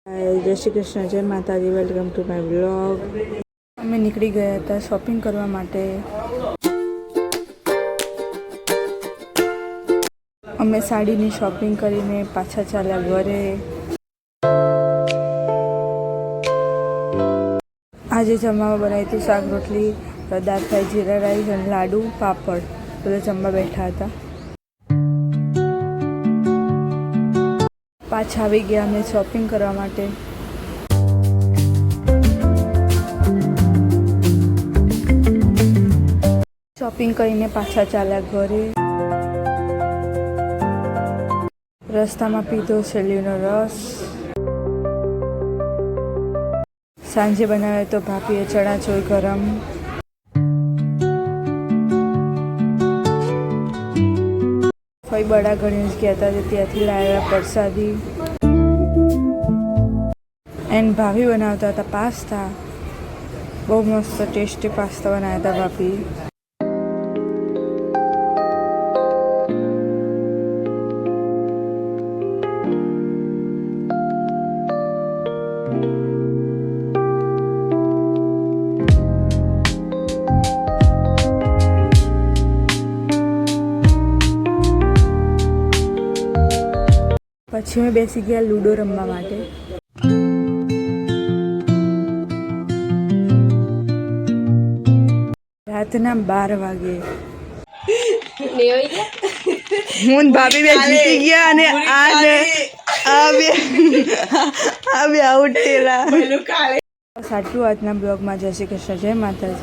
જય શ્રી કૃષ્ણ, જય માતાજી, વેલકમ ટુ માય બ્લોગ. અમે નીકળી ગયા હતા શોપિંગ કરવા માટે. અમે સાડીની શોપિંગ કરીને પાછા ચાલ્યા ઘરે. આજે જમવામાં બનાવી હતું શાક રોટલી, દાળ ફ્રાય, જીરા રાઈસ અને લાડુ, પાપડ. બધા જમવા બેઠા હતા. પાછા આવી ગયા અમે શોપિંગ કરવા માટે. શોપિંગ કરીને પાછા ચાલ્યા ઘરે. રસ્તામાં પીધો શેરડીનો રસ. સાંજે બનાવ્યો તો ભાભીએ ચણાચોળ ગરમ. ફઈ બડા ગણેશ ગયા હતા, ત્યાંથી લાવ્યા પ્રસાદી. એન્ડ ભાભી બનાવતા હતા પાસ્તા. બહુ મસ્ત ટેસ્ટી પાસ્તા બનાવ્યા હતા ભાભી. પછી અમે બેસી ગયા લૂડો રમવા માટે. રાતના 12 વાગે હું ભાભી બે જીતી ગયા અને આ બે આઉટ થયેલા. સાચું આજના બ્લોગમાં. જય શ્રી કૃષ્ણ, જય માતાજી.